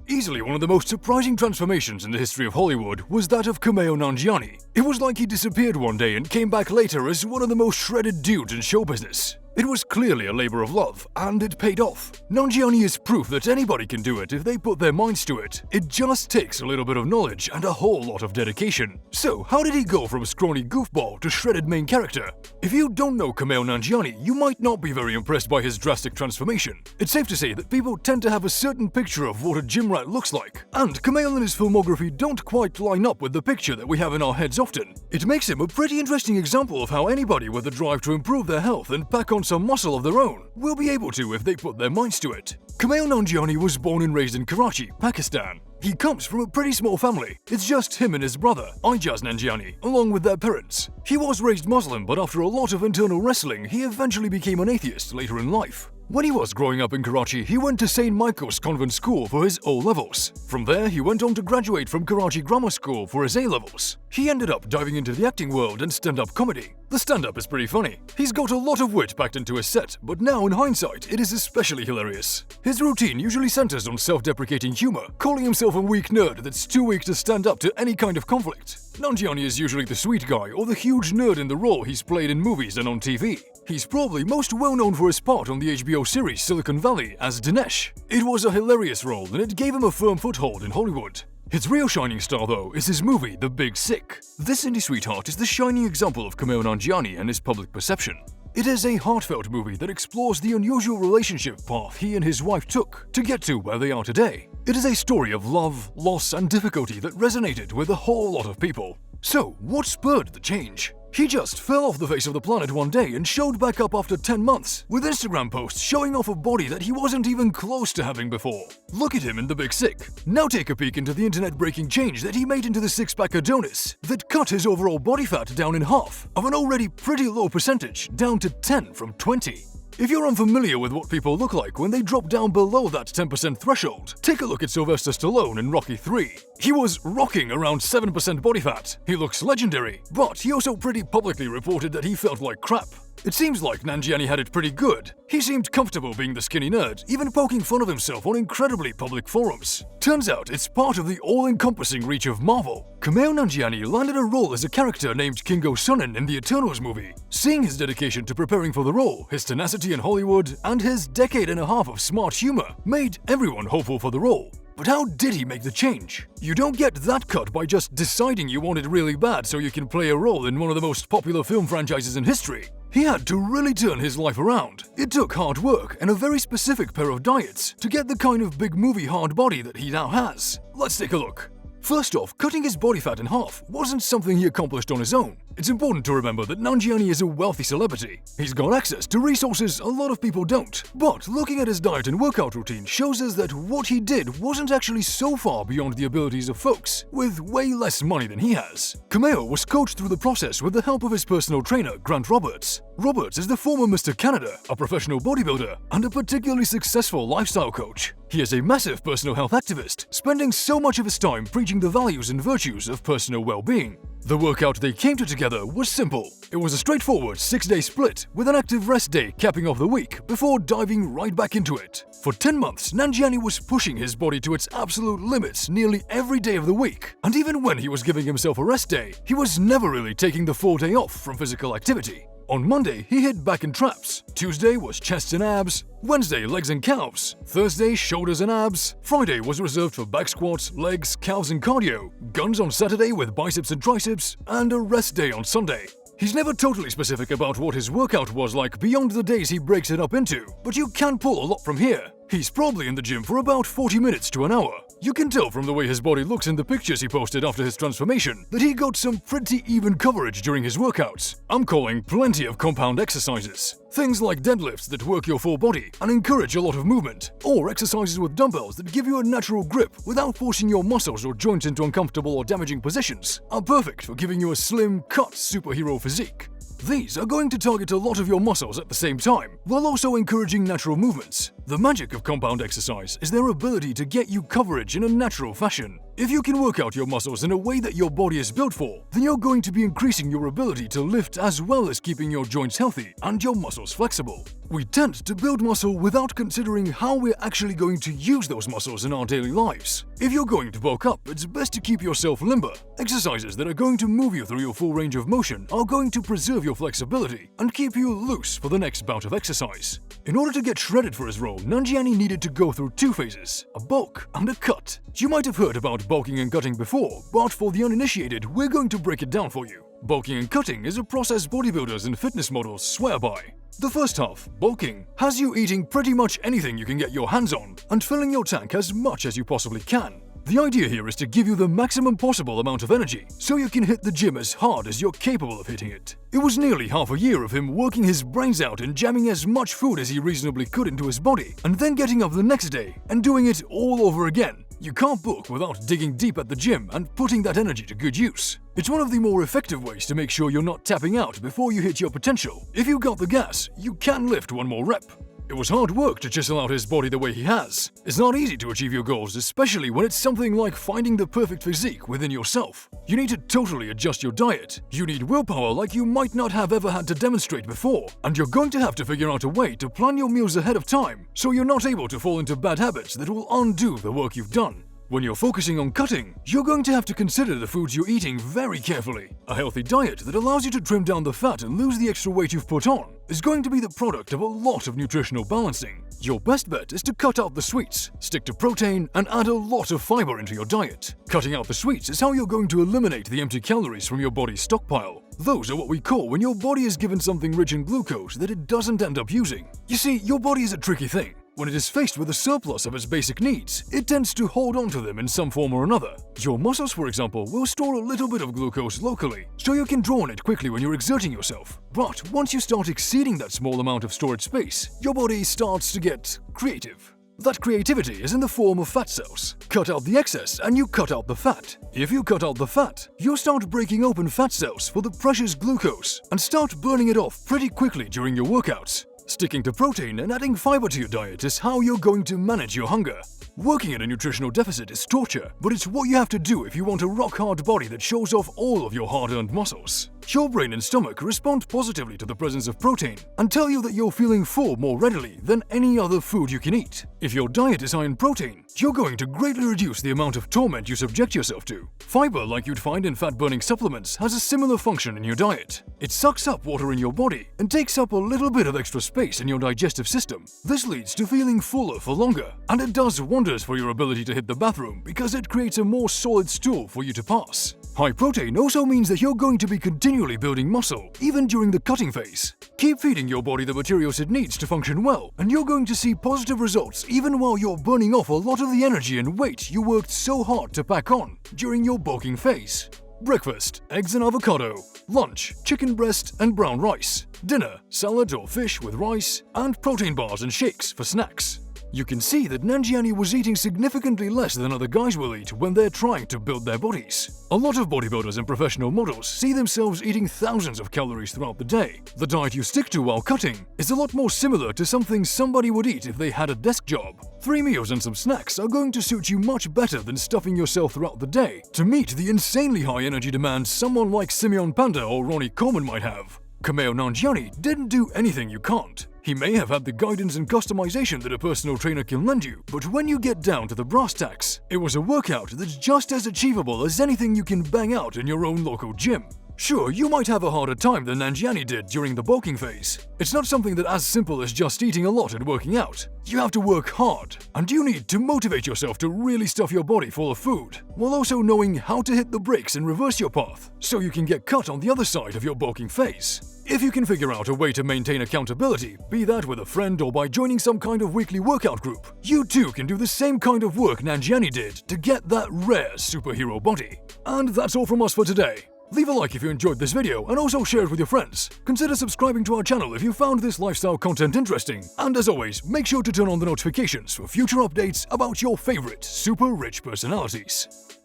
Easily one of the most surprising transformations in the history of Hollywood was that of Kumail Nanjiani. It was like he disappeared one day and came back later as one of the most shredded dudes in show business. It was clearly a labor of love, and it paid off. Nanjiani is proof that anybody can do it if they put their minds to it. It just takes a little bit of knowledge and a whole lot of dedication. So, how did he go from scrawny goofball to shredded main character? If you don't know Kumail Nanjiani, you might not be very impressed by his drastic transformation. It's safe to say that people tend to have a certain picture of what a gym rat looks like, and Kumail and his filmography don't quite line up with the picture that we have in our heads often. It makes him a pretty interesting example of how anybody with a drive to improve their health and pack on some muscle of their own will be able to if they put their minds to it. Kumail Nanjiani was born and raised in Karachi, Pakistan. He comes from a pretty small family. It's just him and his brother, Ijaz Nanjiani, along with their parents. He was raised Muslim, but after a lot of internal wrestling, he eventually became an atheist later in life. When he was growing up in Karachi, he went to St. Michael's Convent School for his O-levels. From there, he went on to graduate from Karachi Grammar School for his A-levels. He ended up diving into the acting world and stand-up comedy. The stand-up is pretty funny. He's got a lot of wit packed into his set, but now in hindsight, it is especially hilarious. His routine usually centers on self-deprecating humor, calling himself a weak nerd that's too weak to stand up to any kind of conflict. Nanjiani is usually the sweet guy or the huge nerd in the role he's played in movies and on TV. He's probably most well known for his part on the HBO series Silicon Valley as Dinesh. It was a hilarious role and it gave him a firm foothold in Hollywood. His real shining star, though, is his movie The Big Sick. This indie sweetheart is the shining example of Kumail Nanjiani and his public perception. It is a heartfelt movie that explores the unusual relationship path he and his wife took to get to where they are today. It is a story of love, loss, and difficulty that resonated with a whole lot of people. So, what spurred the change? He just fell off the face of the planet one day and showed back up after 10 months, with Instagram posts showing off a body that he wasn't even close to having before. Look at him in The Big Sick. Now take a peek into the internet-breaking change that he made into the six-pack Adonis that cut his overall body fat down in half, of an already pretty low percentage, down to 10 from 20. If you're unfamiliar with what people look like when they drop down below that 10% threshold, take a look at Sylvester Stallone in Rocky 3. He was rocking around 7% body fat. He looks legendary, but he also pretty publicly reported that he felt like crap. It seems like Nanjiani had it pretty good. He seemed comfortable being the skinny nerd, even poking fun of himself on incredibly public forums. Turns out it's part of the all-encompassing reach of Marvel. Kumail Nanjiani landed a role as a character named Kingo Sonnen in the Eternals movie. Seeing his dedication to preparing for the role, his tenacity in Hollywood, and his decade and a half of smart humor made everyone hopeful for the role. But how did he make the change? You don't get that cut by just deciding you want it really bad so you can play a role in one of the most popular film franchises in history. He had to really turn his life around. It took hard work and a very specific pair of diets to get the kind of big movie hard body that he now has. Let's take a look. First off, cutting his body fat in half wasn't something he accomplished on his own. It's important to remember that Nanjiani is a wealthy celebrity. He's got access to resources a lot of people don't. But looking at his diet and workout routine shows us that what he did wasn't actually so far beyond the abilities of folks with way less money than he has. Kumail was coached through the process with the help of his personal trainer, Grant Roberts. Roberts is the former Mr. Canada, a professional bodybuilder, and a particularly successful lifestyle coach. He is a massive personal health activist, spending so much of his time preaching the values and virtues of personal well-being. The workout they came to together was simple. It was a straightforward 6-day split with an active rest day capping off the week before diving right back into it. For 10 months, Nanjiani was pushing his body to its absolute limits nearly every day of the week. And even when he was giving himself a rest day, he was never really taking the full day off from physical activity. On Monday, he hit back and traps. Tuesday was chests and abs. Wednesday, legs and calves. Thursday, shoulders and abs. Friday was reserved for back squats, legs, calves and cardio. Guns on Saturday with biceps and triceps. And a rest day on Sunday. He's never totally specific about what his workout was like beyond the days he breaks it up into, but you can pull a lot from here. He's probably in the gym for about 40 minutes to an hour. You can tell from the way his body looks in the pictures he posted after his transformation that he got some pretty even coverage during his workouts. I'm calling plenty of compound exercises. Things like deadlifts that work your full body and encourage a lot of movement, or exercises with dumbbells that give you a natural grip without forcing your muscles or joints into uncomfortable or damaging positions, are perfect for giving you a slim, cut superhero physique. These are going to target a lot of your muscles at the same time, while also encouraging natural movements. The magic of compound exercise is their ability to get you coverage in a natural fashion. If you can work out your muscles in a way that your body is built for, then you're going to be increasing your ability to lift as well as keeping your joints healthy and your muscles flexible. We tend to build muscle without considering how we're actually going to use those muscles in our daily lives. If you're going to bulk up, it's best to keep yourself limber. Exercises that are going to move you through your full range of motion are going to preserve your flexibility and keep you loose for the next bout of exercise. In order to get shredded for his role, Nanjiani needed to go through two phases, a bulk and a cut. You might have heard about bulking and cutting before, but for the uninitiated, we're going to break it down for you. Bulking and cutting is a process bodybuilders and fitness models swear by. The first half, bulking, has you eating pretty much anything you can get your hands on and filling your tank as much as you possibly can. The idea here is to give you the maximum possible amount of energy so you can hit the gym as hard as you're capable of hitting it. It was nearly half a year of him working his brains out and jamming as much food as he reasonably could into his body, and then getting up the next day and doing it all over again. You can't bulk without digging deep at the gym and putting that energy to good use. It's one of the more effective ways to make sure you're not tapping out before you hit your potential. If you got the gas, you can lift one more rep. It was hard work to chisel out his body the way he has. It's not easy to achieve your goals, especially when it's something like finding the perfect physique within yourself. You need to totally adjust your diet. You need willpower like you might not have ever had to demonstrate before. And you're going to have to figure out a way to plan your meals ahead of time, so you're not able to fall into bad habits that will undo the work you've done. When you're focusing on cutting, you're going to have to consider the foods you're eating very carefully. A healthy diet that allows you to trim down the fat and lose the extra weight you've put on is going to be the product of a lot of nutritional balancing. Your best bet is to cut out the sweets, stick to protein, and add a lot of fiber into your diet. Cutting out the sweets is how you're going to eliminate the empty calories from your body's stockpile. Those are what we call when your body is given something rich in glucose that it doesn't end up using. You see, your body is a tricky thing. When it is faced with a surplus of its basic needs, it tends to hold on to them in some form or another. Your muscles, for example, will store a little bit of glucose locally, so you can draw on it quickly when you're exerting yourself. But once you start exceeding that small amount of storage space, your body starts to get creative. That creativity is in the form of fat cells. Cut out the excess and you cut out the fat. If you cut out the fat, you'll start breaking open fat cells for the precious glucose and start burning it off pretty quickly during your workouts. Sticking to protein and adding fiber to your diet is how you're going to manage your hunger. Working at a nutritional deficit is torture, but it's what you have to do if you want a rock-hard body that shows off all of your hard-earned muscles. Your brain and stomach respond positively to the presence of protein and tell you that you're feeling full more readily than any other food you can eat. If your diet is high in protein, you're going to greatly reduce the amount of torment you subject yourself to. Fiber, like you'd find in fat-burning supplements, has a similar function in your diet. It sucks up water in your body and takes up a little bit of extra space in your digestive system. This leads to feeling fuller for longer, and it does wonders for your ability to hit the bathroom because it creates a more solid stool for you to pass. High protein also means that you're going to be continually building muscle, even during the cutting phase. Keep feeding your body the materials it needs to function well, and you're going to see positive results even while you're burning off a lot of the energy and weight you worked so hard to pack on during your bulking phase. Breakfast, eggs and avocado. Lunch, chicken breast and brown rice. Dinner, salad or fish with rice, and protein bars and shakes for snacks. You can see that Nanjiani was eating significantly less than other guys will eat when they're trying to build their bodies. A lot of bodybuilders and professional models see themselves eating thousands of calories throughout the day. The diet you stick to while cutting is a lot more similar to something somebody would eat if they had a desk job. 3 meals and some snacks are going to suit you much better than stuffing yourself throughout the day to meet the insanely high energy demands someone like Simeon Panda or Ronnie Coleman might have. Kumail Nanjiani didn't do anything you can't. He may have had the guidance and customization that a personal trainer can lend you, but when you get down to the brass tacks, it was a workout that's just as achievable as anything you can bang out in your own local gym. Sure, you might have a harder time than Nanjiani did during the bulking phase. It's not something that's as simple as just eating a lot and working out. You have to work hard, and you need to motivate yourself to really stuff your body full of food, while also knowing how to hit the brakes and reverse your path, so you can get cut on the other side of your bulking phase. If you can figure out a way to maintain accountability, be that with a friend or by joining some kind of weekly workout group, you too can do the same kind of work Nanjiani did to get that rare superhero body. And that's all from us for today. Leave a like if you enjoyed this video and also share it with your friends. Consider subscribing to our channel if you found this lifestyle content interesting. And as always, make sure to turn on the notifications for future updates about your favorite super rich personalities.